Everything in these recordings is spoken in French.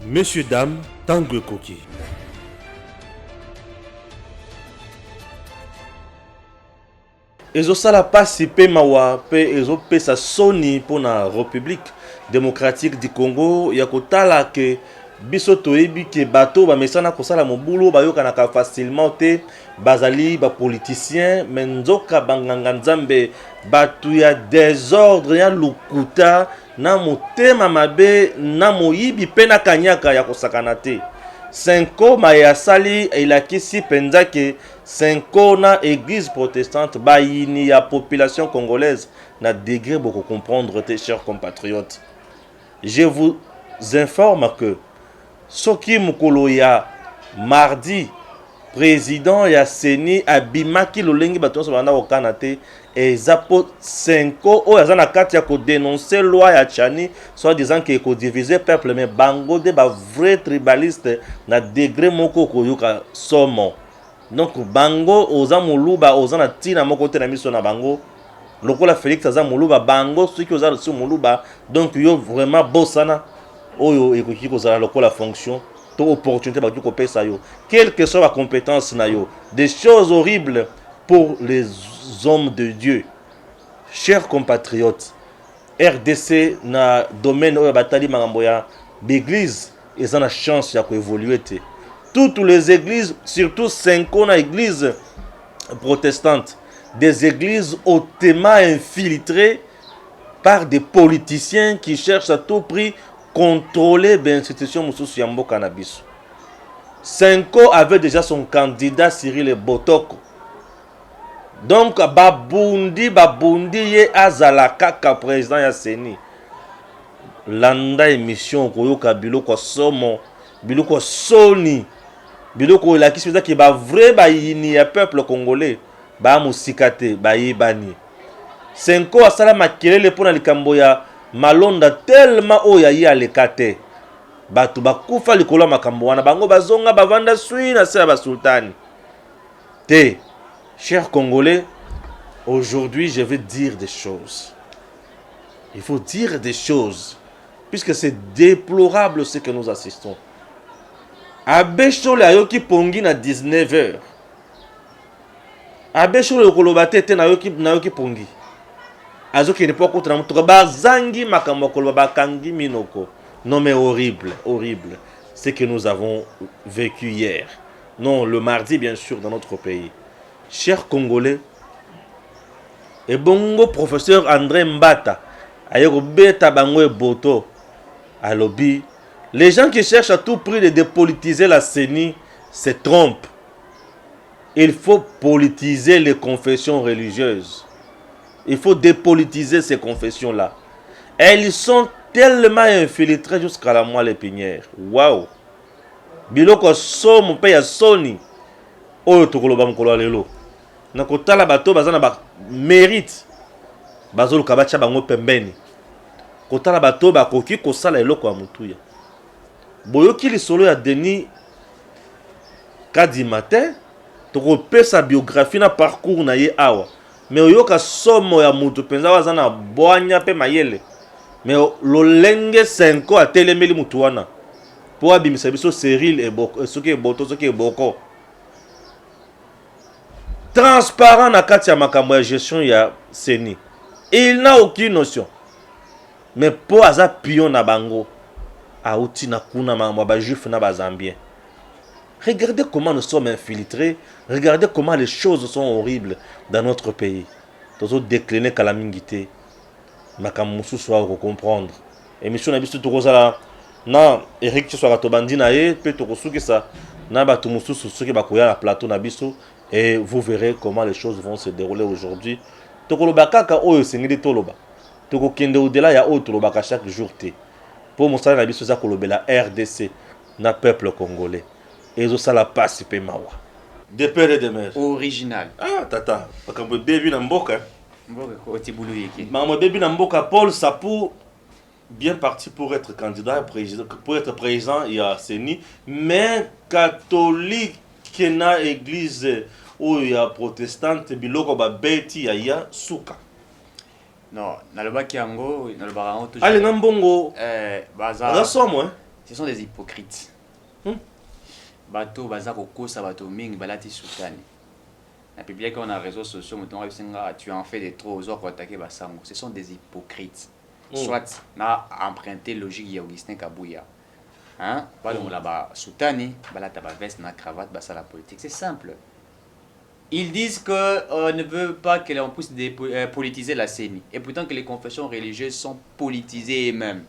Messieurs, dames, tango ekoki. Ezosala pasi pe mawa pe ezopesa soni pour la République démocratique du Congo ya kotala ke biso toyebi ke bato bamesana kosala mobulu bayokanaka facilement te bazali ba politiciens mais nzoka banganga nzambe batu ya désordre ya lukuta na motema mabe na moyibi pe na kanyaka ya kosakana te. Senko mayasali ilakisi penza ke Senko na église protestante bayini ya population congolaise na degré beaucoup comprendre tes chers compatriotes. Je vous informe que soki mukolo ya mardi président ya Seni abimaki lolengi bato so banda okana te ezapo Senko o yazana kati ya ko dénoncer loi ya Tchani soit disant que ko diviser peuple mais bango de ba vrai tribaliste na degré moko ko yoka somo. Donc bango oza muluba oza na tina moko te na miso na bango lokola Félix aza muluba bango soki oza sur muluba donc yo vraiment bossana oyo ekoki kozala lokola fonction to opportunité ba ko pesa yo quelle que soit la compétence na yo des choses horribles pour les hommes de Dieu. Chers compatriotes, RDC na domaine oyo batali makambo ya l'église eza na chance ya ko évoluer te. Toutes les églises, surtout 5 églises protestantes, des églises hautement infiltrées par des politiciens qui cherchent à tout prix contrôler l'institution Moussoussou Yambo Cannabis. Senko avait déjà son candidat Cyril Botoko. Donc, babundi ye azalaka ka président ya Seni. Landa émission koyoka biloko somo, biloko soni. Biloko la qui se dit que ba vrai ba yini ya peuple congolais ba musikate ba yibani. Senko asala makelele pona likambo ya malonda tellement oya yi alekate. Batu bakufa likolo makambo wana bango bazonga bavanda sui na sala ba sultani. Te, chers Congolais, aujourd'hui je vais dire des choses. Il faut dire des choses puisque c'est déplorable ce que nous assistons. Abeshole ayoki pongi na 19h. Abeshole kolobate te na yoki pongi. Azoki ne pas contre na mutuka bazangi makambo koloba kangi minoko. Non mais horrible, horrible. Ce que nous avons vécu hier. Non, le mardi bien sûr dans notre pays. Chers Congolais, et bongo professeur André Mbata ayoko beta bango e boto à lobby. Les gens qui cherchent à tout prix de dépolitiser la CENI se trompent. Il faut politiser les confessions religieuses. Il faut dépolitiser ces confessions-là. Elles sont tellement infiltrées jusqu'à la moelle épinière. Waouh! Biloko somo pe ya soni. Oyo tokoloba mokolo lelo. Na kotala bato bazana ba mérite. Bazolo kabacha bango pembeni. Kotala bato ba koki kosala eloko ya mutuya. Boyoki lisolo ya Denis Kadima te tokope sa biographie na parcours na ye awa mais oyoka somo ya mutu penza wazana boanya pe mayele mais lolenge Senko atelemeli mutu wana po abimisa biso Cyril et Boko soki boto soki Boko transparent na kati ya makambo ya gestion ya Seni. Il n'a aucune notion mais po aza pion na bango Aouti na kuna ma juif na bazambien. Regardez comment nous sommes infiltrés. Regardez comment les choses sont horribles dans notre pays. Nous avons décliné calamité. Makamusu soit comprendre. Émission na biso tokozala na Eric qui soit tobandi na ye pe tokosuki ça na batu mususu soki bakoya na plateau na biso et vous verrez comment les choses vont se dérouler aujourd'hui. Tokoloba kaka oyo sengeli toloba. Tokokende au-delà ya oyo toloba chaque jour te. Pour montrer la biso za kolobela RDC na peuple congolais. Ezo sala pasi pe mawa. De père et de mère. Original. Ah tata, bakambo baby na mboka. Mboka ko tibulu yeki. Maman baby na mboka Paul Sapou bien parti pour être candidat pour être président il y a Seni mais catholique na église ou ya protestante biloko ba beti ya suka. Non, nalobaki yango, nalobaka yango toujours. Allez na mbongo. Baza. Rasomo hein. Ce sont des hypocrites. Bato baza kokosa bato mingi balati soutane. La public on a réseaux sociaux, tu en fais des trop aux autres attaquer basango. Ce sont des hypocrites. Soit na emprunté logique ya Augustin Kabouya. Hein? Balon là-bas soutane, balata ba veste na cravate basa la politique. C'est simple. Ils disent qu'on ne veut pas que l'on puisse politiser la CENI. Et pourtant que les confessions religieuses sont politisées eux-mêmes.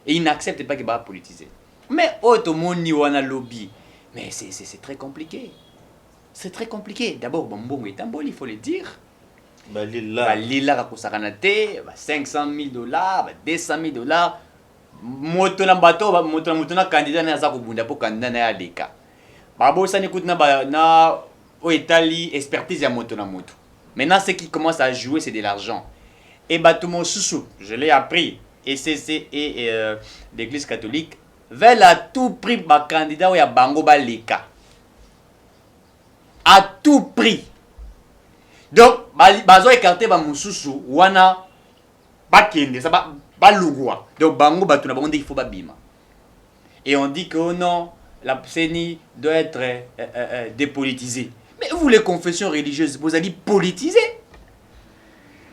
Et ils n'acceptent pas que va politiser. Mais automoni wana lobby. Mais c'est très compliqué. C'est très compliqué. D'abord, bon est un bol, il faut le dire. Lila kosakanate, 500 000 $, 200 000 $. Moto na bato, moto na candidat na za kobunda po candidat na ya leka. Babo ça n'écoute na Italie expertise ya moto na moto. Maintenant ce qui commence à jouer c'est de l'argent. Et bato mon sousou, je l'ai appris, ECC et l'église catholique veulent à tout prix ba candidat ya bango ba leka. À tout prix. Donc bazo écarter ba mususu wana ba kende ça ba lugwa. Donc bango bato na bango il faut ba bima. Et on dit que oh non, la CENI doit être dépolitisée. Mais vous les confessions religieuses, vous allez politiser.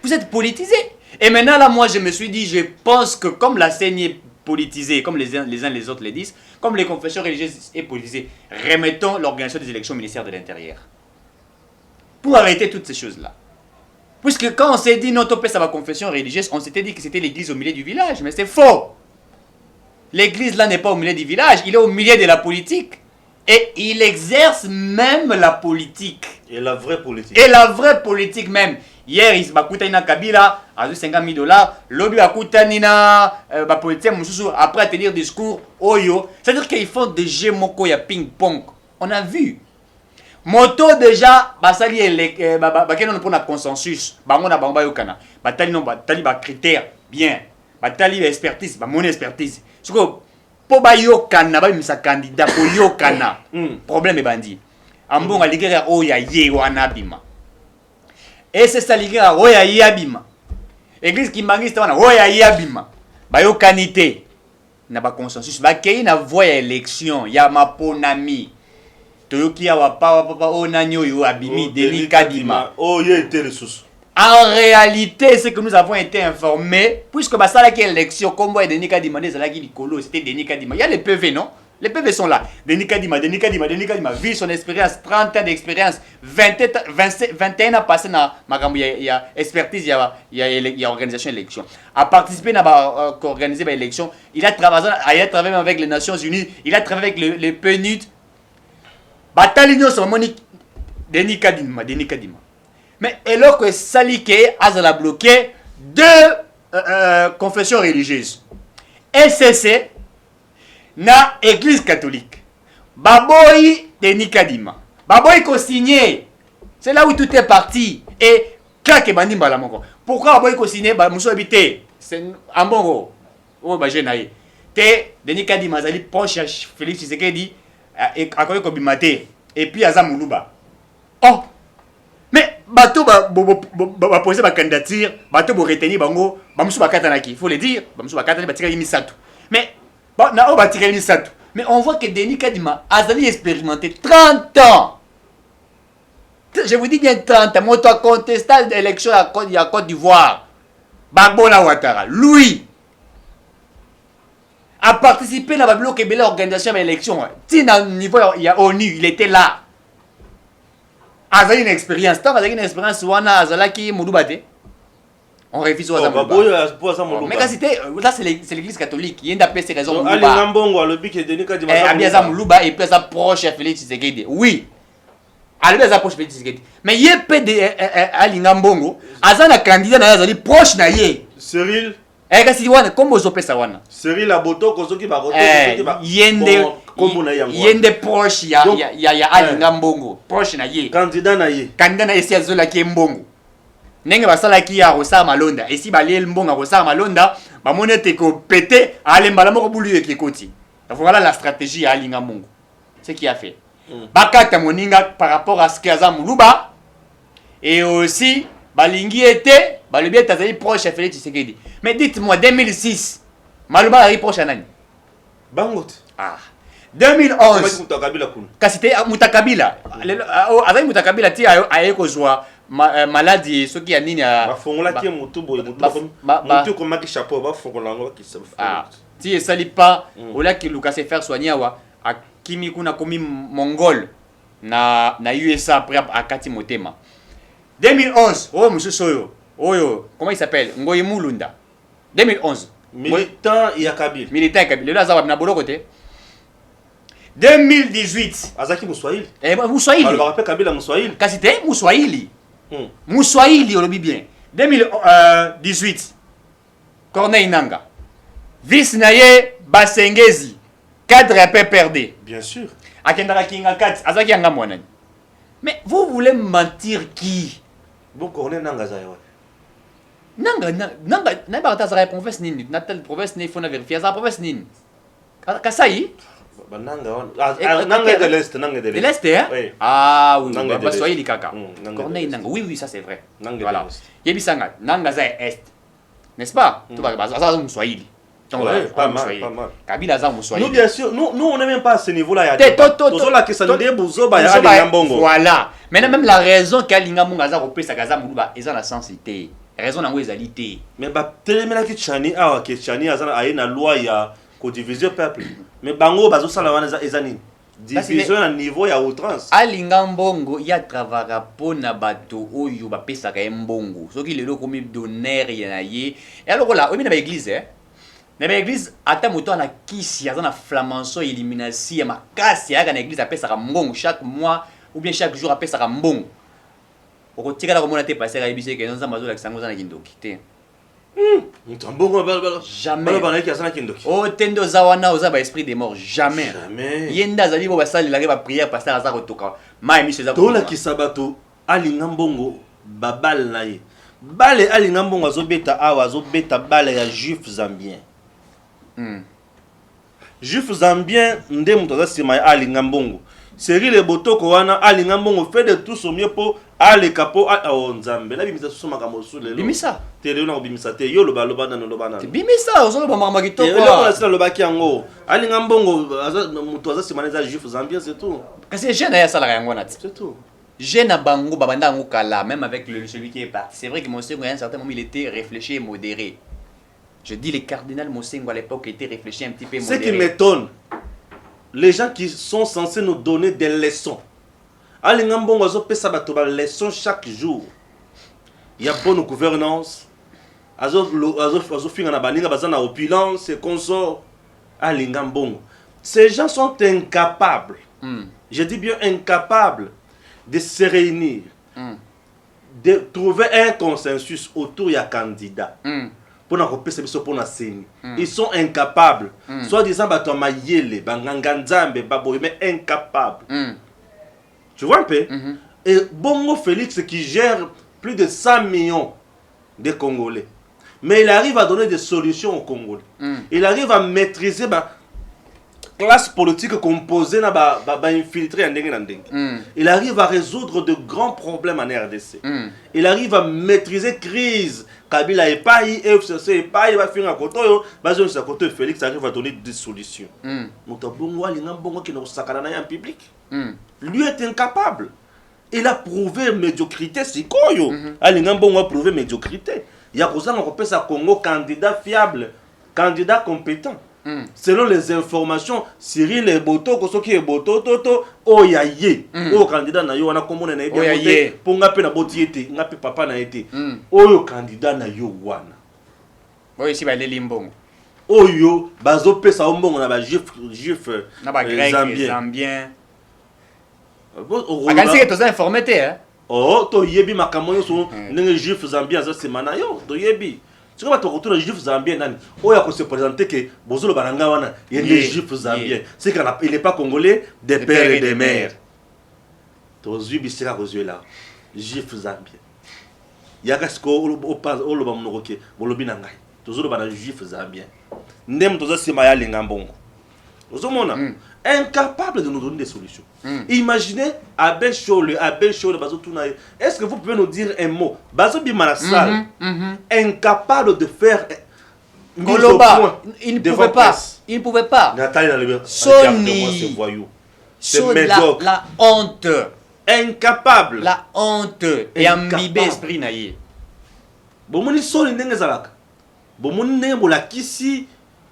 Vous êtes politisés. Et maintenant là moi je me suis dit, je pense que comme la CENI est politisée, comme les uns les autres le disent, comme les confessions religieuses est politisée, remettons l'organisation des élections au ministère de l'Intérieur. Pour arrêter toutes ces choses-là. Puisque quand on s'est dit non, topé ça va confession religieuse, on s'était dit que c'était l'église au milieu du village, mais c'est faux. L'église là n'est pas au milieu du village, il est au milieu de la politique. Et il exerce même la politique. Et la vraie politique. Et la vraie politique même. Hier, il s'est na Kabila, à 50 000 $. L'objet a coûté na politique, après à tenir discours, oyo. C'est-à-dire qu'ils font des jeux moko ya ping-pong. On a vu. Moto déjà, basali on prend un consensus. Bango na bango yokana. Batali non batali ba critères bien. Batali expertise, ba mon expertise. Soko po ba yokana ba misa candidat po yokana. Problème bandi. Ambonga ligera oya ye wana bima. Et c'est ça ligera oya ye bima. Église Kimbangiste wana oya ye bima. Ba yokanité na ba consensus ba kei na voie élection ya maponami. Toyoki awa papa onanyo yo abimi Denis Kadima. Oh il était ressources. En réalité, c'est que nous avons été informés, puisque bah, ça là qui est élection, comme moi Denis Kadima, c'était Denis Kadima. Il y a les PV, non? Les PV sont là. Denis Kadima, vu son expérience, 30 ans d'expérience, 21 ans passé dans il y a expertise, il y a organisation d'élection. A participé à organiser l'élection, il a travaillé avec les Nations Unies, il a travaillé avec le PNUD. Batalignon sur Monique Denis Kadima. Mais alors que Salike a bloqué deux confessions religieuses. SCC na Église catholique. Baboy Denis Kadima. Baboy ko signé. C'est là où tout est parti. Et claque bandi mbalamongo. Pourquoi Baboy ko signé ba muso habité? C'est en bongo. Oh ba jenaye. Te Denis Kadima zali proche Félix Tshisekedi et akoye ko bimate et puis Azam Moulouba. Oh. Mais bateau ba poser ba candidature, bateau bo retenir bango, ba musu ba katanaki, il faut le dire, ba musu ba katana ba tireli misatu. Mais na o ba tireli misatu. Mais on voit que Denis Kadima azali expérimenté 30 ans. Je vous dis bien 30 ans, moi toi contesté l'élection à Côte d'Ivoire. Bagbola Ouattara, lui a participé à la bloc et organisation de l'élection. Si à niveau il y a ONU, il était là. Azali une expérience. Tant Azali une expérience, wana Azalaki Mouloubate. On refuse aux Moulouba. Mais c'était là c'est l'église catholique. Il y a une ces raisons Moulouba. Ali Ngambongo le but qui est donné quand il va Moulouba et puis ça proche à Félix Tshisekedi. Oui. Ali ça proche Félix Tshisekedi. Mais il y a peu de Ali Ngambongo, Azana candidat na Azali proche na ye. Cyril kasi wana kombo zo pesa wana. Cyril Aboto kozoki ba roto yende proche ya Ali Ngambongo, proche na ye. Candidat na ye. Candidat na esi azola ki mbongo. Nenge basala ki ya Rosa Malonda, esi baliel mbongo Rosa Malonda, ba monete ko pété alemba moko bulu ekoti. Voilà la stratégie ya Ali Ngambongo. Ce qu'il a fait. Bakata moninga par rapport à ce qu'il y a Moulouba et aussi balingi était le bien tazali proche à Félix Tshisekedi. Mais dites-moi 2006 Malouba arrive proche à nani? Bangote. Ah. 2011. Kabila kuna. Kasi te Mutakabila. Azali Mutakabila ti aye kozwa maladie soki ya nini ya bafongola tie mutu boye mutu komaki chapeau bafongola ngo bakisa. Ti esali pas ola ki Lucas se faire soigner wa akimi kuna komi mongol na USA après akati motema. 2011 oh monsieur Soyo oyo comment il s'appelle Ngoyi Mulunda 2011 militant ya Kabila. Militant ya Kabila lelo azawa na boloko te. 2018 azaki Muswahili. Muswahili. Alors rappelle Kabila Muswahili. Kasi te Muswahili. Muswahili olobi bien. 2018 Corneille Nanga. Vice naye Basengezi. Cadre à PPRD. Bien sûr. Akendaka kinga 4 azaki anga mwanani. Mais vous voulez mentir qui? Bon Corneille Nanga zayo. Nanga na ba ta za province nini? Na telle province ne faut na vérifier za province nini? Kasai? Nanga de l'Est, Nanga de l'Est. De l'Est, hein? Oui. Ah oui, Nanga de l'Est. Soyez les caca. Corneille Nanga, oui, ça c'est vrai. Nanga de Voilà. l'Est. Yebisanga, Nanga za Est. N'est-ce pas? Tout va bien, ça c'est Swahili. Pas mal. Kabila za Swahili. Nous bien sûr, nous on n'est même pas à ce niveau-là. Tozola que ça nous débozo ba ya Lingambongo. Voilà. Maintenant même la raison qu'a Lingambongo za kopesa kaza muluba eza na sensité. Raison nango ezali te. Mais ba telemela ki Chani awa ke Chani azana aye na loi ya ko diviser peuple. Mais bango bazo sala wana eza nini? Division à niveau ya outrance. Alingambongo ya travara pona bato oyo bapesaka mbongo. Soki lelo komi donner ya ye. Et alors là, omi na ba église na ba église ata moto na kisi azana flamançon élimination ya makasi ya na église apesaka mbongo chaque mois ou bien chaque jour apesaka mbongo. Okotika la komona te passer à ebise ke nza mazo la kisango za na kindoki te. Mbongo jamais. Bana ki azana kindoki. Oh tendo za wana oza ba esprit des morts jamais. Jamais. Yenda zali bo basali la ba prière passer aza kotoka. Ma emi seza ko. Tola kisabato Alingambongo babal na ye. Bale Alingambongo azobeta awa azobeta bale ya juif zambien. Juif zambien nde muto za sima ya Alingambongo. Seri le botoko wana Alingambongo fait de tout son mieux pour ale kapo a Nzambe. La bimisa soma kamosu lelo. Bimisa. Tele na bimisa te yo loba loba na loba na. Bimisa ozolo ba mama kitoko. Yo loba sala loba ki yango. Alingambongo aza muto za sima za juif zambien c'est tout. Kasi jeune ya sala yango na ti. C'est tout. Jeune à Bango babanda ngokala même avec celui qui est parti. C'est vrai que Monsengo à un certain moment il était réfléchi et modéré. Je dis les cardinal Monsengo à l'époque était réfléchi un petit peu modéré. Ce qui m'étonne, les gens qui sont censés nous donner des leçons. Alingambongo azo pesa bato ba leçons chaque jour. Il y a bonne gouvernance. Azo finga na balinga bazana opulence et consort. Alingambongo. Ces gens sont incapables. Je dis bien incapables de se réunir. De trouver un consensus autour ya candidat. Pour na kopesa biso pour na seni. Ils sont incapables. Soit disant bato mayele, banganga nzambe, baboye mais incapables. Tu vois un peu? Et Bongo Félix qui gère plus de 100 millions de Congolais. Mais il arrive à donner des solutions aux Congolais. Il arrive à maîtriser la classe politique composée, infiltrée en dengue. Il arrive à résoudre de grands problèmes en RDC. Il arrive à maîtriser crise. Kabila et Paï, FCC et Paï, va finir à côté, Félix arrive à donner des solutions. Qui ne public. Lui est incapable. Il a prouvé médiocrité, c'est quoi yo? Alingambongo a prouvé médiocrité. Il y a pour ça qu'on appelle ça Congo candidat fiable, candidat compétent. Selon les informations, Cyril et Boto, Kosoki et Boto, Toto, Oyaye, o candidat na yo wana komona na ebe bote, ponga pe na botiete, ngape papa na été. Oyo candidat na yo wana. Oyo si ba limbongo. Oyo bazo pesa ombongo na ba juif na ba grec zambien. Akansi que tu as informé hein? Oh, to yebi makambo so ndenge juif zambien za semana yo, to yebi. Tu vois tu retournes juif zambien nani? Oya ko se présenter que bozolo baranga wana, il y a des juifs zambiens. C'est qu'il n'est pas congolais, des pères et des mères. To zubi sera rezué là. Juif zambien. Yaka sko o lo ba mnoke, bolobi na ngai. Tozolo bana juif zambien. Ndem toza sema ya lingambongo. Ozomona incapable de nous donner des solutions. Imaginez Abbé Chole, Bazo Tounaye. Est-ce que vous pouvez nous dire un mot? Bazo Bimanassal, incapable de faire Koloba, il ne pouvait pas. Il ne pouvait pas. Nathalie dans le Sony. c'est voyou. C'est Sony, médiocre. la honte. Incapable. La honte. Et imbibé esprit naïe. Bomoni Sony ndenge zalaka. Bomoni ndenge bolakisi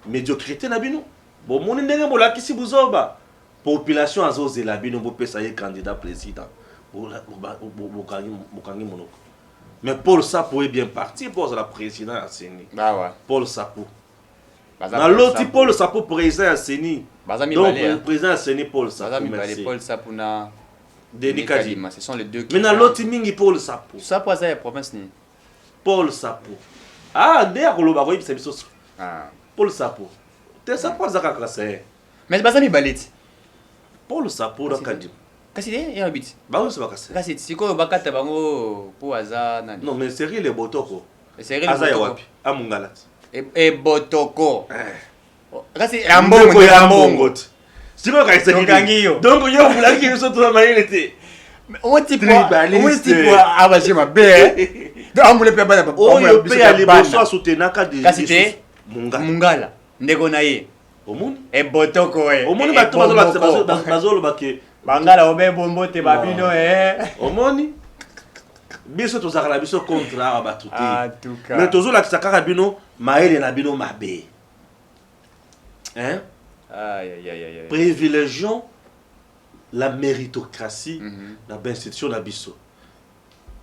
médiocrité na bino. Bomoni ndenge bolakisi buzoba. Population azozela bino bopesa ye candidat président. Bokangi monoko. Mais Paul Sapo est bien parti pour la président à Séni. Bah ouais. Paul Sapo. Dans l'autre, Paul Sapo président à Séni. Donc, le président à Séni, Paul Sapo. Merci. Paul Sapo na Denis Kadima. Ce sont les deux qui. Mais dans l'autre, Mingi Paul Sapo. Sapo, c'est la province ni. Paul Sapo. Ah, d'ailleurs, le baroï, c'est ah. Paul Sapo. T'es Sapo, ça a cassé. Mais c'est pas ça, mi balit. Paul Sapo, dans Kadima. Qu'est-ce qu'il y a un bit? Bah oui, c'est pas cassé. Qu'est-ce que c'est quoi, Bakata Bango pour Aza nani? Non, mais c'est les Botoko. C'est réel. Aza Yawapi. À Mungalat. Et Botoko. C'est un bon mot, un bon mot. C'est quoi quand c'est donc, il y a un boulot qui est sur la main. On type ah bah j'ai ma belle. Donc on voulait pas bah oh il peut aller bonsoir soutenir quand des Mungala Ndegonaye omoni et Botoko omoni bato bazolo bake Bangala obe bombo te babino omoni biso tozakala biso contrat bato te en tout cas mais tozola kisaka bino maele na bino mabe hein aïe aïe aïe privilégions la méritocratie dans l'institution na biso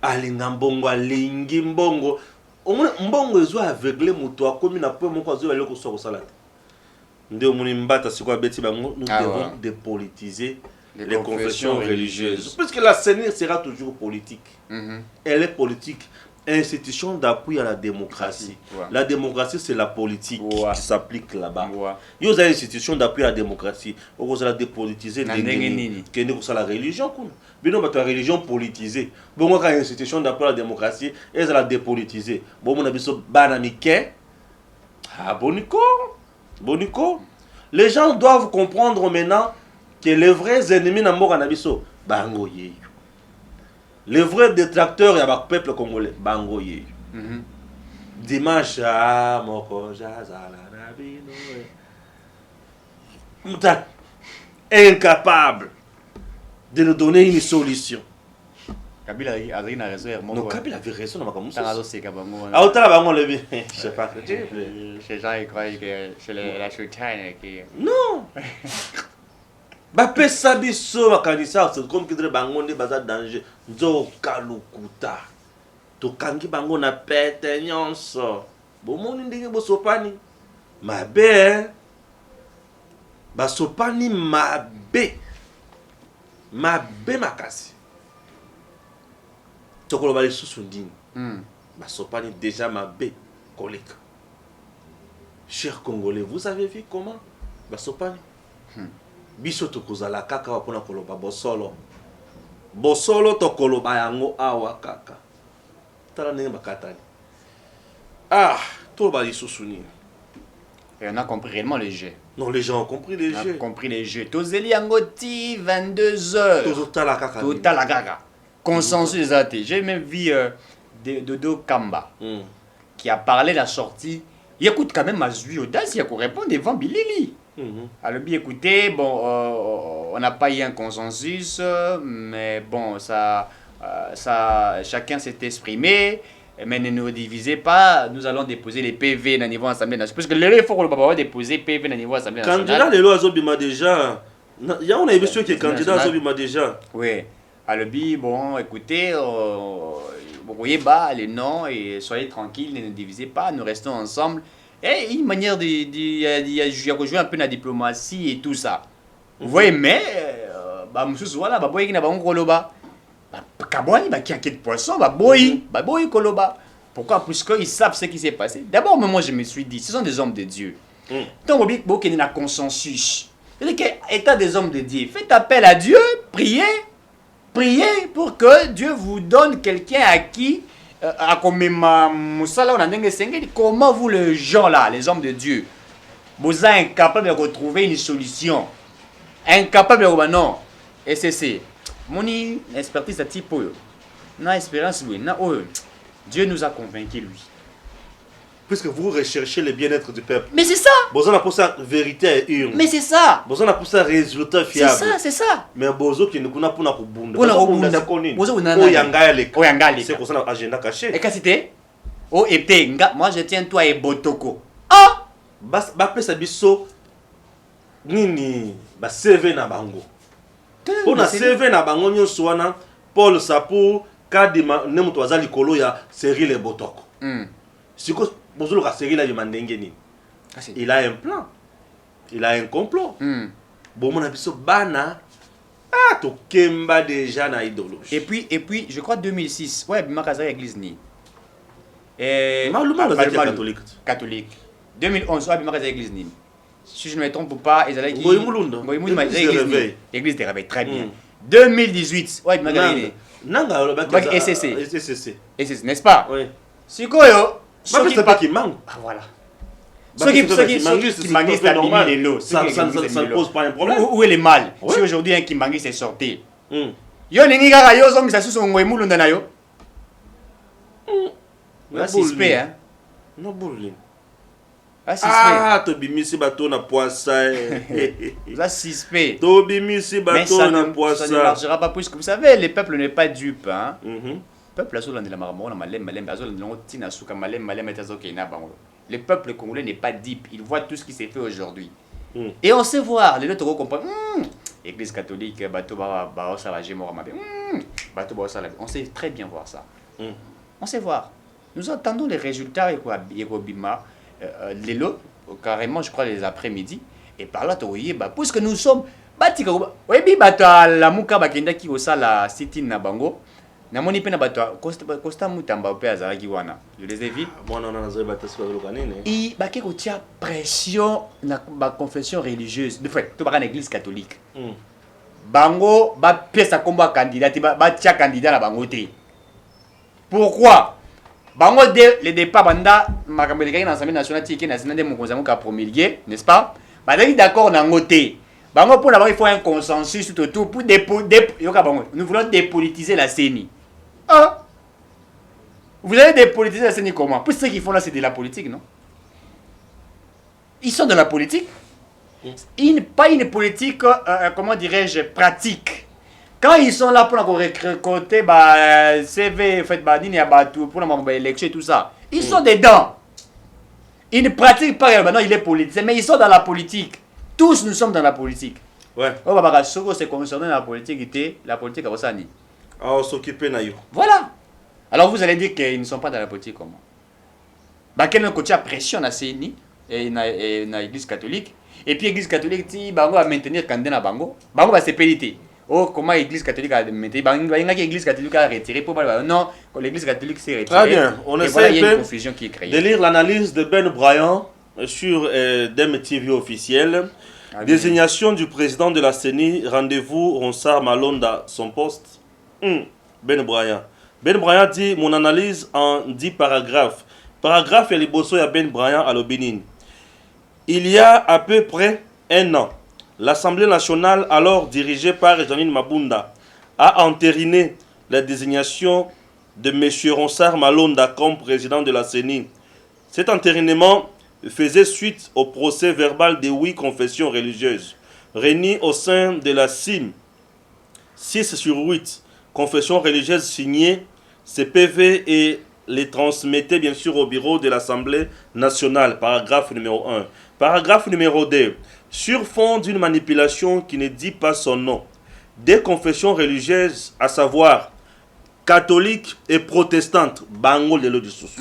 alinga mbongo alingi mbongo mbongo ezo aveugle muto akomi na po moko azo bale ko sala nde omoni mbata siko beti bango nous devons dépolitiser les confessions religieuses puisque la CENI sera toujours politique elle est politique institution d'appui à la démocratie. La démocratie, c'est la politique qui s'applique là-bas. Il y a une institution d'appui à la démocratie. On va la dépolitiser. C'est la religion. Mais non, la religion politisée. Bon, quand il y a une institution d'appui à la démocratie, elle va la dépolitiser. Bon, on a vu banamique. Ah, bonico. Bonico. Les gens doivent comprendre maintenant que les vrais ennemis n'ont pas de bango ye. Les vrais détracteurs, il y a le peuple congolais. Bango ye. Dimanche, moko jazala nabino. Mouta incapable de nous donner une solution. Kabila a raison. Non, Kabila avait raison dans ma communauté. Ah, autant la bango le je sais pas. Ces gens ils croient que c'est la sultane qui. Non. Bapesa biso makanisa c'est comme que bango nde baza danger nzoka lukuta tokangi bango na pete nyonso bomoni ndenge bosopani mabe basopani mabe makasi tokoloba lisusu ndini basopani déjà mabe koleka. Chers Congolais, vous avez vu comment basopani biso tokozala kaka wapona koloba bosolo tokoloba yango awa kaka tala ndenge bakatani toloba lisusu nini. Et on a compris réellement les jeux. Non, les gens ont compris les jeux. On a compris les jeux. Tozeli Angoti 22h. Tozotala kaka. Totala kaka. Consensus athée. J'ai même vu Dodo Kamba qui a parlé de la sortie. Il écoute quand même Mazui Audace, il a répondre devant Bilili. Alors bien écoutez, bon, on n'a pas eu un consensus, mais bon, chacun s'est exprimé, mais ne nous divisez pas, nous allons déposer les PV dans le niveau Assemblée nationale. Parce que le faut que le papa déposer PV dans le niveau Assemblée nationale. Candidat, les lois Zobima déjà. Il y a un émission qui est candidat Zobima déjà. Oui. Alors bien, bon, écoutez, vous voyez les noms et soyez tranquilles, ne nous divisez pas, nous restons ensemble. Et une manière de jouer un peu la diplomatie et tout ça. Vous voyez, mais, voilà, boy qui n'a pas un koloba. Kabouani, qui inquiète poisson, boy koloba. Pourquoi? Puisqu'ils savent ce qui s'est passé. D'abord, moi, je me suis dit, ce sont des hommes de Dieu. Donc, on dit qu'il y a un consensus. C'est-à-dire que, état des hommes de Dieu, faites appel à Dieu, priez pour que Dieu vous donne quelqu'un à qui. Comment vous les gens là, les hommes de Dieu, vous êtes incapables de retrouver une solution, incapable de dire non, et c'est mon expertise à type non expérience oui, Dieu nous a convaincus lui. puisque vous recherchez le bien-être du peuple. Mais c'est ça. Bozo n'a pas ça vérité et urne. Mais c'est ça. Bozo n'a pas ça résultat C'est fiable. ça, c'est ça. Mais bozo qui ne connaît pas pour bunda. Pour Bunda bunda. c'est connu. Bozo Oh yanga le. Oh yanga le. C'est pour ça agenda caché. Et quand c'était oh et moi je tiens toi et Botoko. Ah. Ba pesa biso nini ba CV na bango. Pour na CV na bango nyonso wana Paul Sapou kadima ne mutu azali kolo ya série les Botoko. Siko bozo ka série la yemandenge nini. Il a un plan. Il a un complot. Bon mon biso bana to kemba déjà na idéologie. Et puis je crois 2006. Ouais, Bimakazari église ni. Maluma le catholique. Catholique. 2011 ouais, Bimakazari église ni. Si je ne me trompe pas, ils allaient qui l'église des réveils très bien. 2018 ouais, Bimakazari. Nanga le SCC. SCC. SCC, n'est-ce pas? Oui. Sikoyo, ceux qui pas qui manquent. Ah voilà. Ceux qui manquent c'est normal les lots. Ça ne pose pas un problème. Où est le mal? Si aujourd'hui un Kimbangi s'est sorti. Yo nengi kaka yo zongi sa susu ngwe mulunda na yo. Là suspect hein. No bullying. Ah, to bimisi bato na poissa. Là suspect. To bimisi bato na poissa. Ça ne marchera pas puisque vous savez le peuple n'est pas dupe hein. Peuple azolanda la maramo na malem azolanda longo tina suka malem etazoke na bango. Le peuple congolais n'est pas dupe, il voit tout ce qui s'est fait aujourd'hui. Et on sait voir, les autres comprennent. Église catholique, bateau ça va gémora mabe. Bateau ça on sait très bien voir ça. On sait voir. Nous attendons les résultats et bima les lots carrément je crois les après-midi et par là toyé puisque nous sommes batika oui bi bata la muka bakenda ki osala city na bango. Namoni pena bato Costa Mutamba pe azalaki wana. Je les ai vus. Mwana na nazo batasi ba loka nini. I bake ko tia pression na ba confession religieuse. De fait, to ba na église catholique. Bango ba pesa komba candidat ba tia candidat na bango te. Pourquoi? Bango le départ banda makambe lekaki na Assemblée nationale tiki na sinande mokonza moka promulguer, n'est-ce pas? Ba d'accord na ngote. Bango pour d'abord il faut un consensus surtout pour nous voulons dépolitiser la CENI. Ah, vous allez dépolitiser la CENI comment? Pour ce qu'ils font là, c'est de la politique, non? Ils sont de la politique. Pas une politique, comment dirais-je, pratique. Quand ils sont là pour récolter CV, pour l'élection et tout ça, ils sont dedans. Ils ne pratiquent pas, maintenant il est politique, mais ils sont dans la politique. Tous nous sommes dans la politique. Ouais. Oh, bah, ce qui se concerne dans la politique, la politique a aussi. Ah, on s'occupe de nous. Voilà. Alors vous allez dire qu'ils ne sont pas dans la politique comment? Bah, quel côté a pression na CENI et na l'église catholique. Et puis l'église catholique dit bango va maintenir candidat na bango. Bango va se périter. Oh, comment l'église catholique a maintenu? Bango l'église catholique a retiré pour non, l'église catholique s'est retirée. Très bien. On essaie voilà, il y a une confusion qui est créée. De lire l'analyse de Ben Bryant sur DMTV officiel. Désignation du président de la CENI, rendez-vous Ronsard Malonda, son poste. Ben Bryant. Ben Bryant dit, mon analyse en 10 paragraphes. Paragraphe et les bossos à Ben Bryant à l'Obénin. Il y a à peu près un an, l'Assemblée nationale, alors dirigée par Janine Mabunda, a entériné la désignation de M. Ronsard Malonda comme président de la CENI. Cet entérinement faisait suite au procès verbal des 8 confessions religieuses réunies au sein de la CIM. 6 sur 8 confessions religieuses signées, ces PV et les transmettaient bien sûr au bureau de l'Assemblée nationale. Paragraphe numéro 1. Paragraphe numéro 2. Sur fond d'une manipulation qui ne dit pas son nom, des confessions religieuses, à savoir catholiques et protestantes, bango de l'Odissus,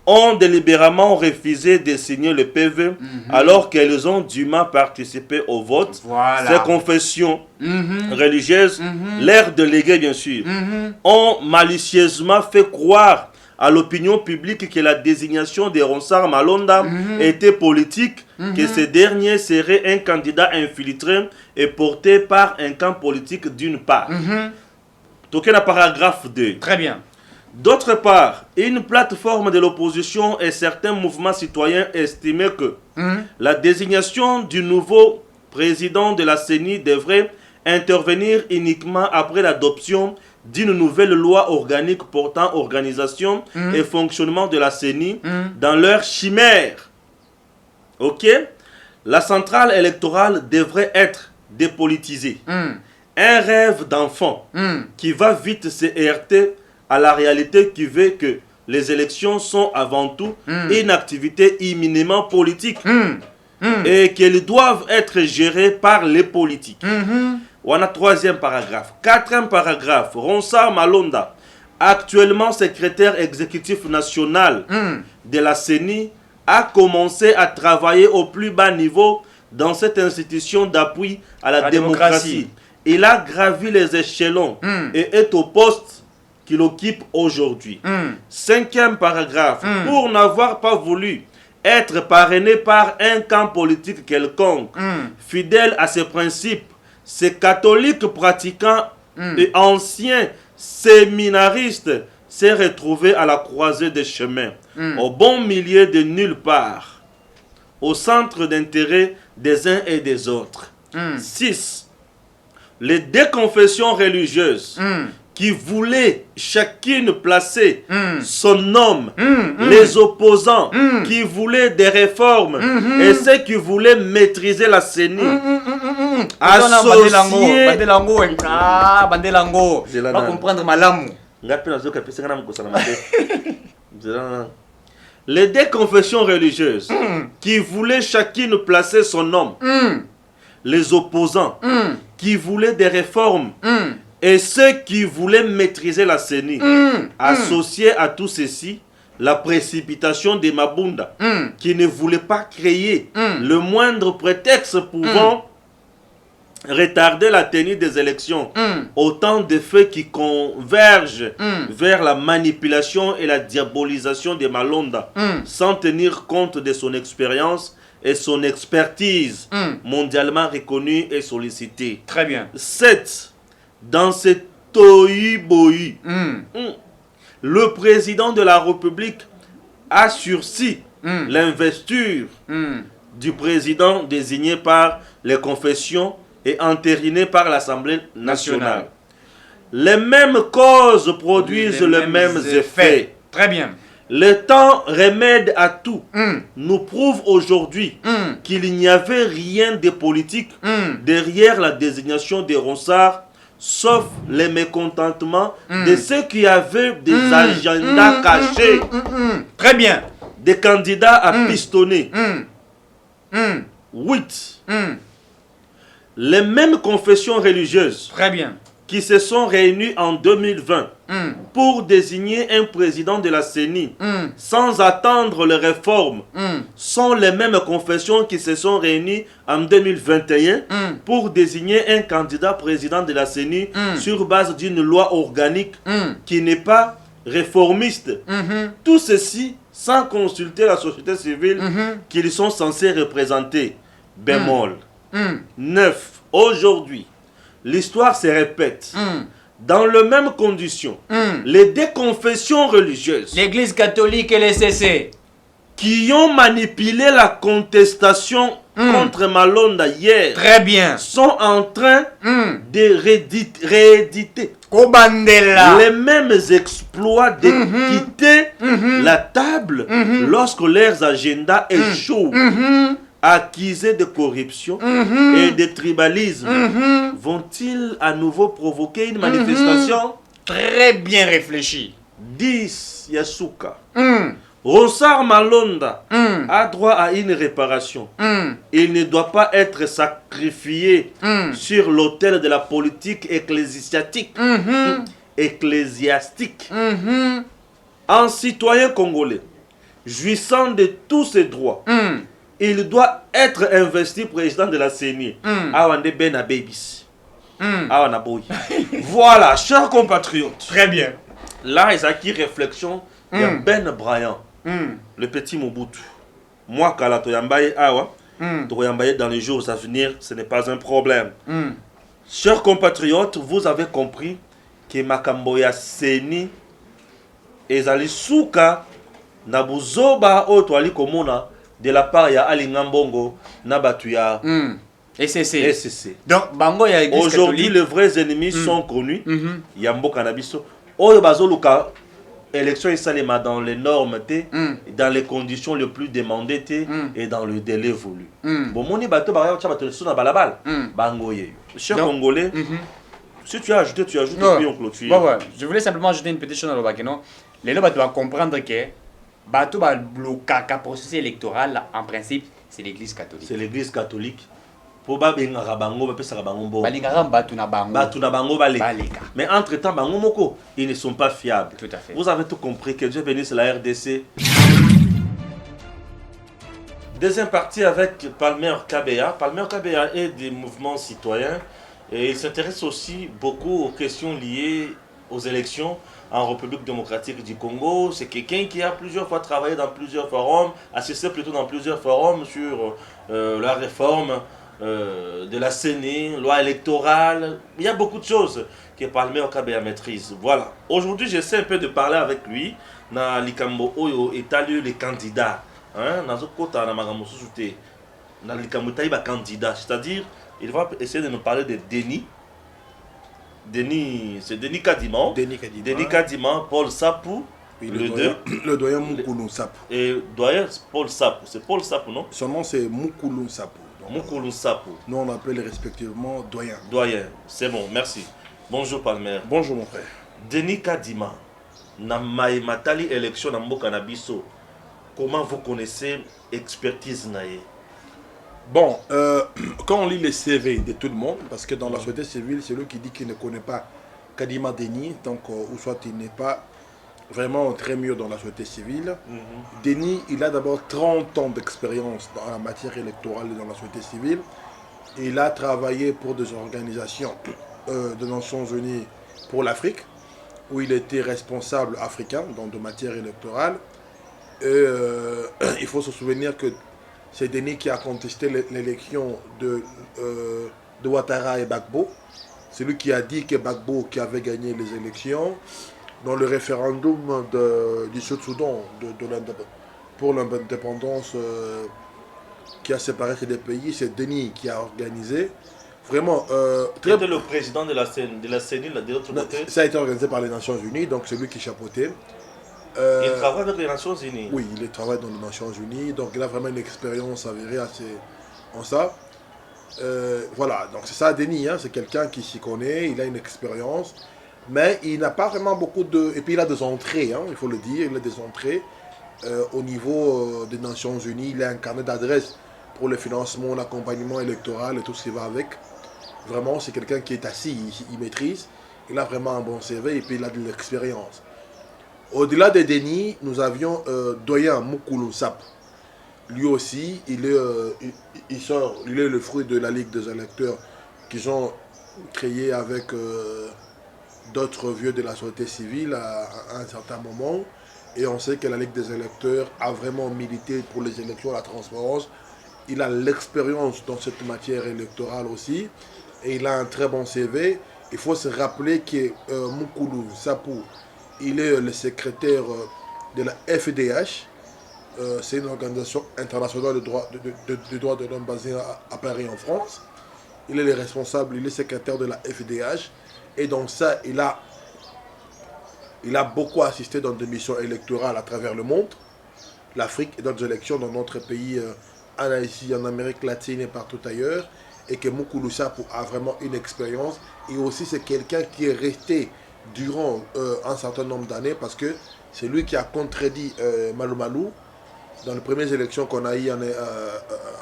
ont délibérément refusé de signer le PV alors qu'elles ont dûment participé au vote. Voilà. Ces confessions religieuses, leurs délégués bien sûr, ont malicieusement fait croire à l'opinion publique que la désignation de Ronsard Malonda était politique, que ce dernier serait un candidat infiltré et porté par un camp politique d'une part. Toqué la paragraphe 2. Très bien. D'autre part, une plateforme de l'opposition et certains mouvements citoyens estimaient que la désignation du nouveau président de la CENI devrait intervenir uniquement après l'adoption d'une nouvelle loi organique portant organisation et fonctionnement de la CENI dans leur chimère. Ok? La centrale électorale devrait être dépolitisée. Un rêve d'enfant qui va vite se heurter à la réalité qui veut que les élections sont avant tout une activité imminemment politique et qu'elles doivent être gérées par les politiques. On a troisième paragraphe. Quatrième paragraphe. Ronsard Malonda, actuellement secrétaire exécutif national de la CENI, a commencé à travailler au plus bas niveau dans cette institution d'appui à la démocratie. Il a gravi les échelons et est au poste qu'il occupe aujourd'hui. Cinquième paragraphe. Pour n'avoir pas voulu être parrainé par un camp politique quelconque, fidèle à ses principes, ces catholiques pratiquants et anciens séminaristes s'est retrouvé à la croisée des chemins, au bon milieu de nulle part, au centre d'intérêt des uns et des autres. 6. Les déconfessions religieuses qui voulaient chacune placer son homme, les opposants qui voulaient des réformes et ceux qui voulaient maîtriser la CENI, associés... Va comprendre malamu. Les déconfessions religieuses qui voulaient chacune placer son homme, les opposants qui voulaient des réformes et ceux qui voulaient maîtriser la CENI, associés à tout ceci, la précipitation de Mabunda, qui ne voulait pas créer le moindre prétexte pouvant retarder la tenue des élections, autant de faits qui convergent vers la manipulation et la diabolisation de Malonda, sans tenir compte de son expérience et son expertise mondialement reconnue et sollicitée. Très bien. 7. Dans ce tohu-bohu, le président de la République a sursis l'investiture du président désigné par les confessions et entériné par l'Assemblée nationale. Les mêmes causes produisent les mêmes effets. Très bien. Le temps remède à tout nous prouve aujourd'hui qu'il n'y avait rien de politique derrière la désignation des Ronsard, sauf les mécontentements de ceux qui avaient des agendas cachés. Très bien. Des candidats à pistonner. 8. Les mêmes confessions religieuses Très bien. qui se sont réunies en 2020 pour désigner un président de la CENI sans attendre les réformes sont les mêmes confessions qui se sont réunies en 2021 pour désigner un candidat président de la CENI sur base d'une loi organique qui n'est pas réformiste. Tout ceci sans consulter la société civile qu'ils sont censés représenter. Bémol. 9. Aujourd'hui, l'histoire se répète. Dans les mêmes conditions, les déconfessions religieuses, L'église catholique et les CC, qui ont manipulé la contestation contre Malonda hier, très bien, sont en train de rééditer les mêmes exploits de quitter la table lorsque leurs agendas échouent. Accusés de corruption et de tribalisme, vont-ils à nouveau provoquer une manifestation? Très bien réfléchi. 10. Yasuka. Ronsard Malonda a droit à une réparation. Il ne doit pas être sacrifié sur l'autel de la politique ecclésiastique. En citoyen congolais, jouissant de tous ses droits, il doit être investi président de la CENI. Voilà, chers compatriotes. Très bien. Là, ils acquis réflexion. Il y a Ben Brian, le petit Mobutu. Moi, Kalato Yambaye Awa, dans les jours à venir, ce n'est pas un problème. Chers compatriotes, vous avez compris que Makamboya CENI ezali suka na buzoba oyo twali komona de la part ya Ali Ngambongo na batu ya SCC. SCC. Donc, Bango, il y a l'église Aujourd'hui, catholique. les vrais ennemis sont connus. Mhm. Yambo Cannabiso. Oyo Bazoluka, élection Isalema dans les normes, dans les conditions les plus demandées et dans le délai voulu. Bon, moni bato bato bato sur la balabal. Bango yeyo. Chers Congolais, si tu as ajouté, tu ajoutes et puis on clôture. Bon, ouais. Je voulais simplement ajouter une petite chose dans le Bakeno. Les gens doivent comprendre que bato ba bloquer processus électoral en principe c'est l'église catholique. C'est l'église catholique. Pour ba benga bango ba pesa bango mbo. Balingara bato na bango. Bato na bango baleka. Mais entre-temps bango moko, ils ne sont pas fiables. Tout à fait. Vous avez tout compris que Dieu bénisse la RDC. Deuxième partie avec Palmer KBA. Palmer KBA est des mouvements citoyens et il s'intéresse aussi beaucoup aux questions liées aux élections en République démocratique du Congo. C'est quelqu'un qui a plusieurs fois travaillé dans plusieurs forums, assisté plutôt dans plusieurs forums sur la réforme de la CENI, loi électorale. Il y a beaucoup de choses que Palmer KBA maîtrise. Voilà. Aujourd'hui, j'essaie un peu de parler avec lui. Na likambo oyo étalue les candidats. Candidat, c'est-à-dire il va essayer de nous parler de Denis. C'est Denis Kadiman. Denis Kadiman, Paul Sapou, oui, le doyen Moukoulou Sapou. Et doyen Paul Sapou, c'est Paul Sapou, non? Son nom c'est Moukoulou Sapou. Moukoulou Sapou. Nous on appelle respectivement doyen. Doyen, c'est bon, merci. Bonjour Palmer. Bonjour mon frère. Denis Kadiman, na matali élection na mboka na biso. Comment vous connaissez expertise naïe? Bon, quand on lit les CV de tout le monde, parce que dans la société civile, c'est lui qui dit qu'il ne connaît pas Kadima Denis, donc ou soit il n'est pas vraiment très mieux dans la société civile. Denis, il a d'abord 30 ans d'expérience dans la matière électorale et dans la société civile. Il a travaillé pour des organisations de Nations Unies pour l'Afrique, où il était responsable africain dans de matière électorale. Et il faut se souvenir que c'est Denis qui a contesté l'élection de Ouattara et Gbagbo. C'est lui qui a dit que Gbagbo qui avait gagné les élections dans le référendum du Sud-Soudan pour l'indépendance qui a séparé ces deux pays. C'est Denis qui a organisé. Vraiment, était le président de la CENI de l'autre côté. Ça a été organisé par les Nations Unies, donc c'est lui qui chapeautait. Il travaille avec les Nations Unies. Oui, il travaille dans les Nations Unies, donc il a vraiment une expérience avérée en ça. Voilà, donc c'est ça Denis, hein, c'est quelqu'un qui s'y connaît, il a une expérience, mais il n'a pas vraiment beaucoup de... Et puis il a des entrées, hein, il faut le dire, il a des entrées au niveau des Nations Unies, il a un carnet d'adresses pour le financement, l'accompagnement électoral et tout ce qui va avec. Vraiment, c'est quelqu'un qui est assis, il maîtrise, il a vraiment un bon CV et puis il a de l'expérience. Au-delà de Denis, nous avions doyen Moukoulou Sapou. Lui aussi, il est le fruit de la Ligue des électeurs qu'ils ont créé avec d'autres vieux de la société civile à un certain moment. Et on sait que la Ligue des électeurs a vraiment milité pour les élections, la transparence. Il a l'expérience dans cette matière électorale aussi. Et il a un très bon CV. Il faut se rappeler que Moukoulou Sapou, il est le secrétaire de la FDH. C'est une organisation internationale de droits de l'homme basée à Paris en France. Il est le responsable, il est secrétaire de la FDH. Et donc ça, il a beaucoup assisté dans des missions électorales à travers le monde. L'Afrique et d'autres élections dans notre pays, en Asie, en Amérique latine et partout ailleurs. Et que Moukoulou Sapou a vraiment une expérience. Et aussi c'est quelqu'un qui est resté durant un certain nombre d'années parce que c'est lui qui a contredit Malou Malou dans les premières élections qu'on a eues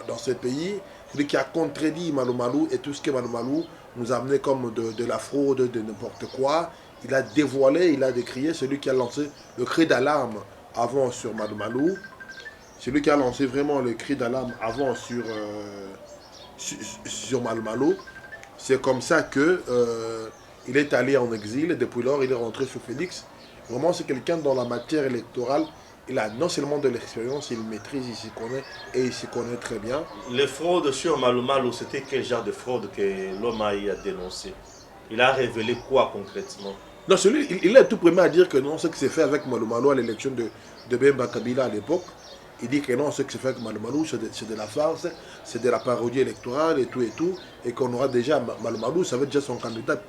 dans ce pays. C'est lui qui a contredit Malou Malou et tout ce que Malou Malou nous a amené comme de la fraude, de n'importe quoi. Il a dévoilé, il a décrié, c'est lui qui a lancé le cri d'alarme avant sur Malou Malou. C'est lui qui a lancé vraiment le cri d'alarme avant sur Malou Malou. C'est comme ça que il est allé en exil et depuis lors il est rentré sous Félix. Vraiment c'est quelqu'un dans la matière électorale, il a non seulement de l'expérience, il maîtrise, il s'y connaît et il s'y connaît très bien. Les fraudes sur Malou Malou, c'était quel genre de fraude que l'homme a dénoncé? Il a révélé quoi concrètement? Non, il est tout premier à dire que non, ce qui s'est fait avec Malou Malou à l'élection de Bemba Kabila à l'époque, Il dit que non, ce que c'est fait avec Malou, c'est de la farce, c'est de la parodie électorale et tout, et qu'on aura déjà, Malou savait déjà son candidat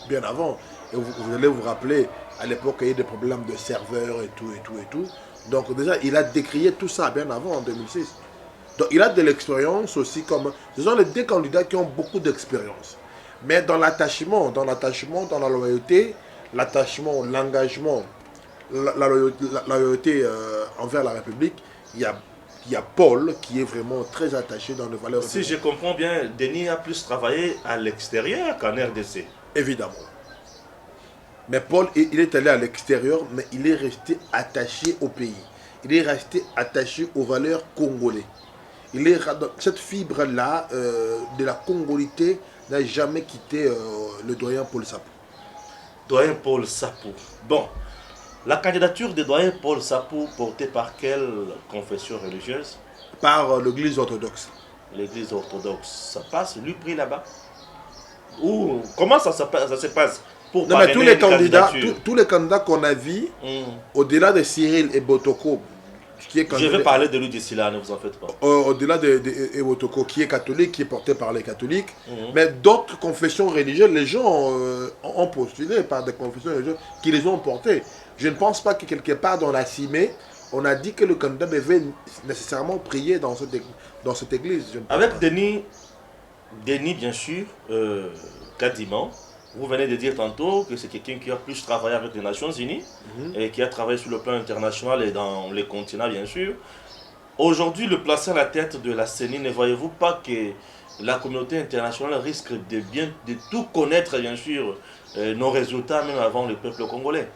bien avant. Et vous allez vous rappeler, à l'époque, il y a eu des problèmes de serveurs et tout. Donc déjà, il a décrié tout ça bien avant, en 2006. Donc il a de l'expérience aussi comme... Ce sont les deux candidats qui ont beaucoup d'expérience. Mais dans l'attachement, dans la loyauté, l'attachement, l'engagement, la loyauté envers la République, il y a Paul qui est vraiment très attaché dans les valeurs. Si je comprends bien, Denis a plus travaillé à l'extérieur qu'en RDC. Évidemment. Mais Paul, il est allé à l'extérieur, mais il est resté attaché au pays. Il est resté attaché aux valeurs congolaises. Cette fibre-là de la congolité n'a jamais quitté le doyen Paul Sapou. Doyen Paul Sapou. Bon, la candidature de doyen Paul Sapou portée par quelle confession religieuse? Par l'église orthodoxe. L'église orthodoxe. Ça passe, lui pris là-bas? Ou comment ça se passe pour non, mais tous les candidats qu'on a vus, au-delà de Cyril et Botoko, qui est je vais parler de lui d'ici là, ne vous en faites pas. Au-delà de Botoko, qui est catholique, qui est porté par les catholiques, mais d'autres confessions religieuses, les gens ont postulé par des confessions religieuses qui les ont portées. Je ne pense pas que quelque part dans la cimée, on a dit que le candidat devait nécessairement prier dans cette église. Avec Denis, bien sûr, quasiment. Vous venez de dire tantôt que c'est quelqu'un qui a plus travaillé avec les Nations Unies et qui a travaillé sur le plan international et dans les continents, bien sûr. Aujourd'hui, le placer à la tête de la CENI, ne voyez-vous pas que la communauté internationale risque de tout connaître, bien sûr, nos résultats, même avant le peuple congolais?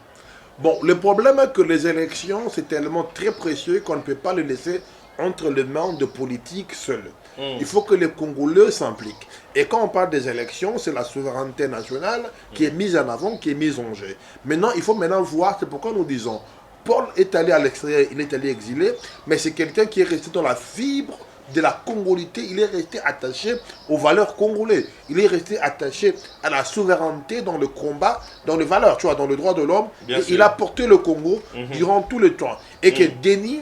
Bon, le problème est que les élections, c'est tellement très précieux qu'on ne peut pas le laisser entre les mains de politiques seuls. Il faut que les Congolais s'impliquent. Et quand on parle des élections, c'est la souveraineté nationale qui est mise en avant, qui est mise en jeu. Maintenant, il faut voir, c'est pourquoi nous disons, Paul est allé à l'extérieur, il est allé exilé, mais c'est quelqu'un qui est resté dans la fibre de la congolité, il est resté attaché aux valeurs congolaises. Il est resté attaché à la souveraineté dans le combat, dans les valeurs, tu vois, dans le droit de l'homme. Il a porté le Congo durant tout le temps. Et que Denis,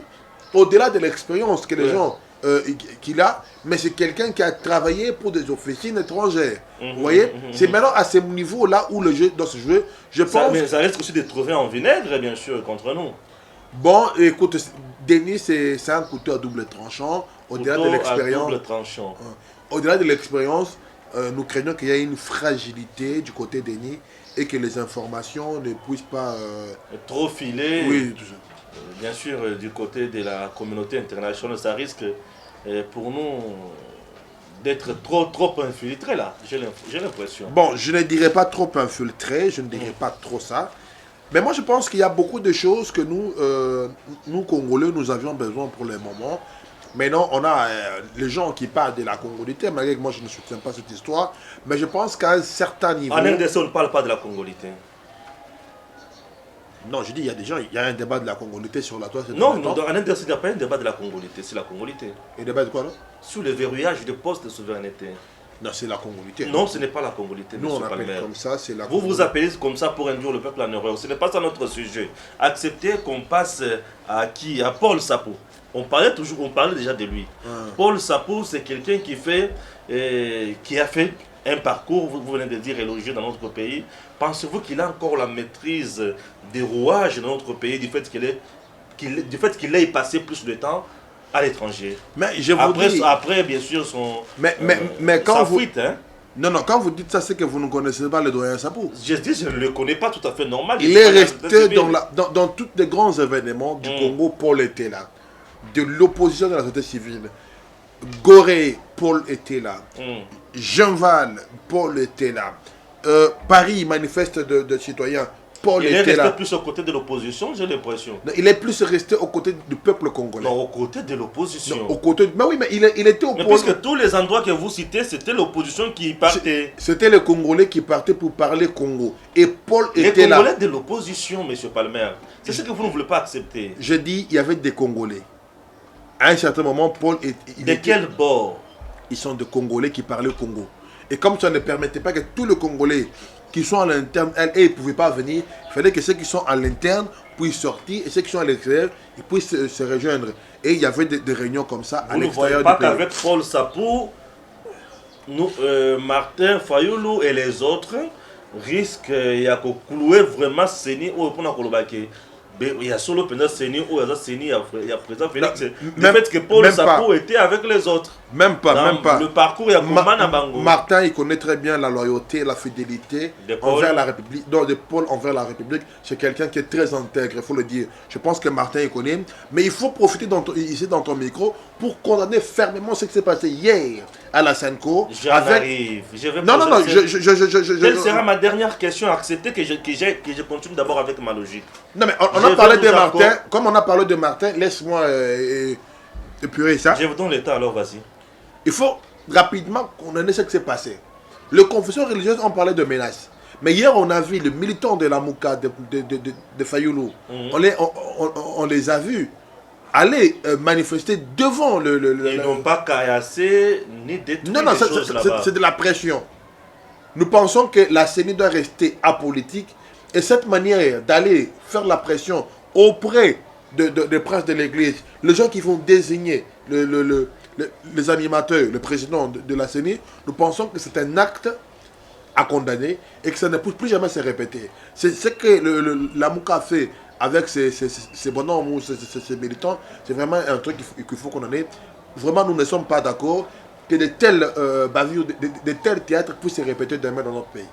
au-delà de l'expérience que les gens qu'il a, mais c'est quelqu'un qui a travaillé pour des officines étrangères. Vous voyez, c'est maintenant à ce niveau-là où le jeu doit se jouer. Je pense. Mais ça risque aussi de trouver en vinaigre, bien sûr, contre nous. Bon, écoute, Denis, c'est un couteau à double tranchant. Au-delà de l'expérience. Au-delà de l'expérience, nous craignons qu'il y ait une fragilité du côté de Denis et que les informations ne puissent pas trop filer. Oui, tout ça. Bien sûr, du côté de la communauté internationale, ça risque pour nous d'être trop infiltré là, j'ai l'impression. Bon, je ne dirais pas trop infiltré, je ne dirais pas trop ça. Mais moi je pense qu'il y a beaucoup de choses que nous Congolais, nous avions besoin pour le moment. Maintenant, on a les gens qui parlent de la congolité, malgré que moi je ne soutiens pas cette histoire, mais je pense qu'à un certain niveau... En RDC, on ne parle pas de la congolité. Non, je dis, il y a des gens, il y a un débat de la congolité sur la toile. Non, en RDC, il n'y a pas un débat de la congolité, c'est la congolité. Et le débat de quoi, là? Sur le verrouillage des postes de souveraineté. Non, c'est la congolité. Non, ce n'est pas la congolité. Nous, on appelle comme ça, c'est la congolité. Vous appelez comme ça pour induire le peuple en erreur. Ce n'est pas ça notre sujet. Acceptez qu'on passe à qui? À Paul Sapou. On parlait déjà de lui. Paul Sapou, c'est quelqu'un qui a fait un parcours, vous venez de dire, élogieux dans notre pays. Pensez-vous qu'il a encore la maîtrise des rouages dans notre pays du fait qu'il ait passé plus de temps à l'étranger? Mais je vous dis... Après, bien sûr, quand fuite, hein? Non, quand vous dites ça, c'est que vous ne connaissez pas le doyen Sapou. Je dis, je ne le connais pas tout à fait normal. Il est resté dans tous les grands événements du Congo, Paul était là. De l'opposition de la société civile. Gorée, Paul était là. Jean-Val, Paul était là. Paris, manifeste de citoyens, Paul était là. Il est resté plus aux côtés de l'opposition, j'ai l'impression. Il est plus resté aux côtés du peuple congolais. Non, aux côtés de l'opposition. Mais oui, mais il était au Mais puisque tous les endroits que vous citez, c'était l'opposition qui partait. C'était les Congolais qui partaient pour parler Congo. Et Paul était là. Les Congolais de l'opposition, M. Palmer. C'est ce que vous ne voulez pas accepter. Je dis, il y avait des Congolais. À un certain moment, Paul... Quel bord? Ils sont des Congolais qui parlaient Congo. Et comme ça ne permettait pas que tous les Congolais qui sont à l'interne, ils ne pouvaient pas venir. Il fallait que ceux qui sont à l'interne puissent sortir et ceux qui sont à l'extérieur, ils puissent se rejoindre. Et il y avait des réunions comme ça à Vous ne voyez l'extérieur pas du pays. qu'avec Paul Sapou, nous, Martin Fayoulou et les autres risquent de clouer vraiment Séni ou pour il y a solo pendant Séni ou il y a Séni, il y a présent Félix. Le fait que Paul Sapou était avec les autres. Même pas. Le parcours, il y a comment à Bango. Martin, il connaît très bien la loyauté, la fidélité envers la République. Donc, de Paul envers la République, c'est quelqu'un qui est très intègre, il faut le dire. Je pense que Martin, il connaît. Mais il faut profiter ici dans ton micro pour condamner fermement ce qui s'est passé hier à la Senco. J'arrive. Non. Quelle sera ma dernière question? Acceptez que je continue d'abord avec ma logique. Non, mais on a parlé de Martin. Comme on a parlé de Martin, laisse-moi épurer ça. Je vous donne le temps alors, vas-y. Il faut rapidement condamner ce qui s'est passé. Les confessions religieuses ont parlé de menaces. Mais hier, on a vu les militants de la Mouka, de Fayoulou. On les a vus aller manifester devant Ils n'ont pas caillassé ni détruit des choses là-bas. C'est de la pression. Nous pensons que la CENI doit rester apolitique. Et cette manière d'aller faire la pression auprès des princes de l'église, les gens qui vont désigner les animateurs, le président de la CENI, nous pensons que c'est un acte à condamner et que ça ne peut plus jamais se répéter. C'est ce que la Mouka fait avec ses bonhommes ou ses militants, c'est vraiment un truc qu'il faut condamner. Vraiment, nous ne sommes pas d'accord que de tels bavures, de tels théâtres puissent se répéter demain dans notre pays.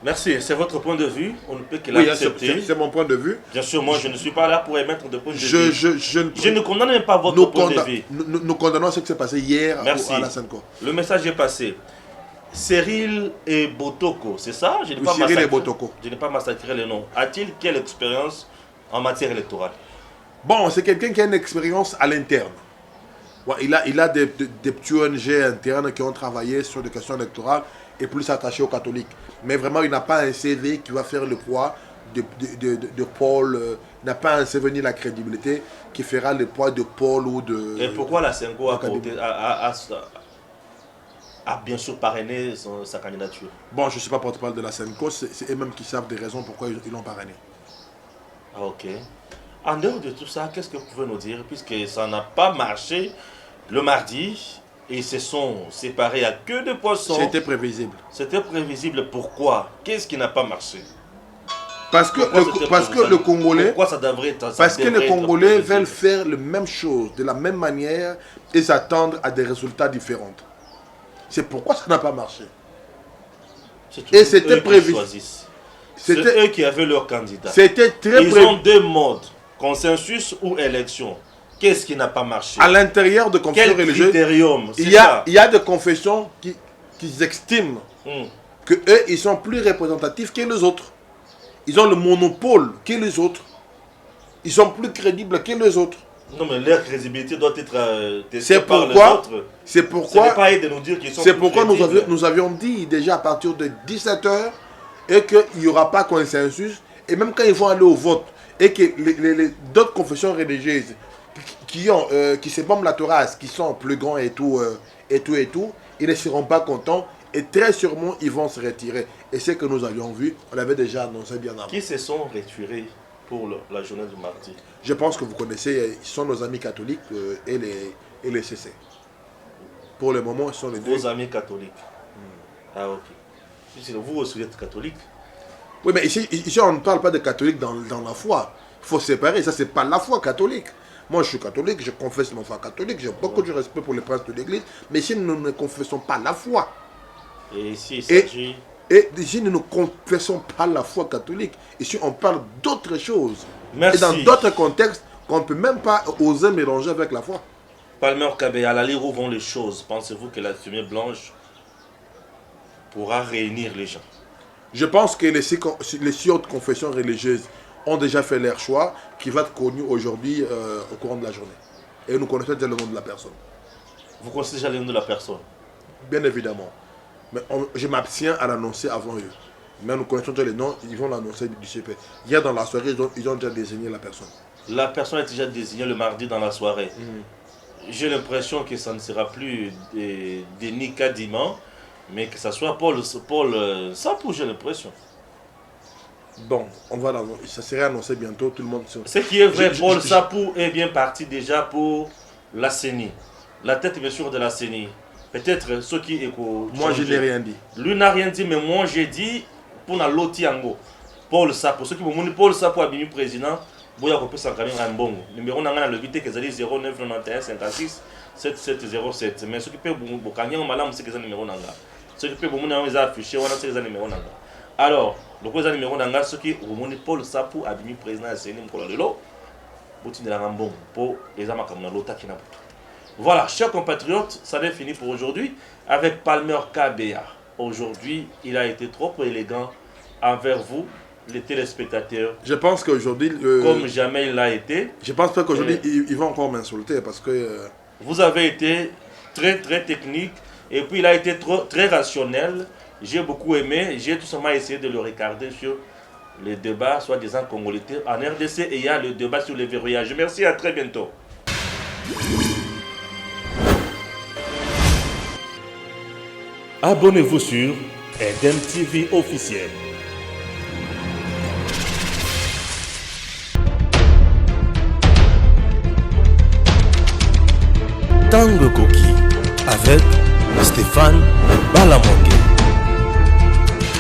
Merci, c'est votre point de vue, on ne peut que l'accepter. C'est mon point de vue. Bien sûr, moi je ne suis pas là pour émettre de point de vue. Je ne condamne même pas votre point de vue. Nous condamnons ce qui s'est passé hier à la Senco. Le message est passé. Cyril et Botoko, c'est ça? Je n'ai pas massacré les noms. A-t-il quelle expérience en matière électorale? Bon, c'est quelqu'un qui a une expérience à l'interne. Ouais, il a des petits ONG internes qui ont travaillé sur des questions électorales et plus attachés aux catholiques. Mais vraiment, il n'a pas un CV qui va faire le poids de Paul. Il n'a pas un CV ni la crédibilité qui fera le poids de Paul ou de... Et pourquoi la Senco a bien sûr parrainé sa candidature? Bon, je ne suis pas porte-parole de la Senco, c'est eux-mêmes qui savent des raisons pourquoi ils l'ont parrainé. Ah, ok. En dehors de tout ça, qu'est-ce que vous pouvez nous dire, puisque ça n'a pas marché le mardi, et ils se sont séparés à queue de poisson? C'était prévisible. C'était prévisible, pourquoi? Qu'est-ce qui n'a pas marché? Parce que le Congolais... Pourquoi ça devrait Parce que les Congolais veulent faire la même chose, de la même manière, et s'attendre à des résultats différents. C'est pourquoi ça n'a pas marché. Et c'était prévu. C'est eux qui avaient leur candidat. C'était très prévu. Ils ont deux modes, consensus ou élection. Qu'est-ce qui n'a pas marché? À l'intérieur de confessions religieuses, il y a des confessions qui estiment que eux, ils sont plus représentatifs que les autres. Ils ont le monopole que les autres. Ils sont plus crédibles que les autres. Non, mais leur crédibilité doit être testée par les autres. C'est pourquoi, ce n'est pas de nous dire qu'ils sont c'est pourquoi nous avions dit déjà à partir de 17h et qu'il n'y aura pas consensus. Et même quand ils vont aller au vote et que d'autres confessions religieuses qui se bombent la thorace, qui sont plus grands et tout, ils ne seront pas contents. Et très sûrement, ils vont se retirer. Et ce que nous avions vu, on l'avait déjà annoncé bien avant. Qui se sont retirés pour la journée du mardi? Je pense que vous connaissez, ils sont nos amis catholiques et les CC. Pour le moment, ils sont les deux. Vos amis catholiques. Ah, ok. Vous aussi, vous êtes catholique? Oui, mais ici on ne parle pas de catholique dans la foi. Il faut séparer. Ça, c'est pas la foi catholique. Moi, je suis catholique, je confesse ma foi catholique. J'ai beaucoup de respect pour les princes de l'église. Mais ici, nous ne confessons pas la foi. Et ici, il s'agit... Et ici, nous ne confessons pas la foi catholique. Ici, on parle d'autres choses. Merci. Et dans d'autres contextes qu'on ne peut même pas oser mélanger avec la foi. Palmer Kabé, à l'allure où vont les choses, pensez-vous que la fumée blanche pourra réunir les gens? Je pense que les six autres confessions religieuses ont déjà fait leur choix, qui va être connu aujourd'hui au courant de la journée. Et nous connaissons déjà le nom de la personne. Vous connaissez déjà le nom de la personne? Bien évidemment. Mais je m'abstiens à l'annoncer avant eux. Mais nous connaissons déjà les noms, ils vont l'annoncer du CP. Hier dans la soirée, ils ont déjà désigné la personne. La personne est déjà désignée le mardi dans la soirée. J'ai l'impression que ça ne sera plus Denis Kadima, Mais que ça soit Paul Sapou, j'ai l'impression. Bon, ça serait annoncé bientôt, tout le monde. Ce qui est vrai, Paul Sapou est bien parti déjà pour la CENI. La tête bien sûr de la CENI. Peut-être ceux qui écoutent. Moi je n'ai rien dit. Lui n'a rien dit, mais moi j'ai dit pour la Lotiango. Paul Sapou, ceux qui m'ont dit Paul Sapou a devenu président, Boya Kopé Sankami Rambongo. Numéro n'a le 8 que 09 91 56 7707. Mais ceux qui peuvent vous gagner malam c'est que ça numéro nanga. Ceux qui peuvent vous nous afficher, on a ces numéros nanga. Alors, le président numéro nanga ceux qui vous montrent Paul Sapou a devenu président de CENI Mkololelo. Boutine la Rambongo pour les amakamna lota qui n'a pas. Voilà, chers compatriotes, ça n'est fini pour aujourd'hui avec Palmer KBA. Aujourd'hui, il a été trop élégant envers vous, les téléspectateurs. Je pense qu'aujourd'hui... comme jamais il l'a été. Je pense pas qu'aujourd'hui, il va encore m'insulter parce que... Vous avez été très technique et puis il a été très rationnel. J'ai beaucoup aimé. J'ai tout simplement essayé de le regarder sur les débats, soi-disant congolais en RDC, et il y a le débat sur le verrouillage. Merci, à très bientôt. Abonnez-vous sur Eden TV officiel. Tango Koki avec Stéphane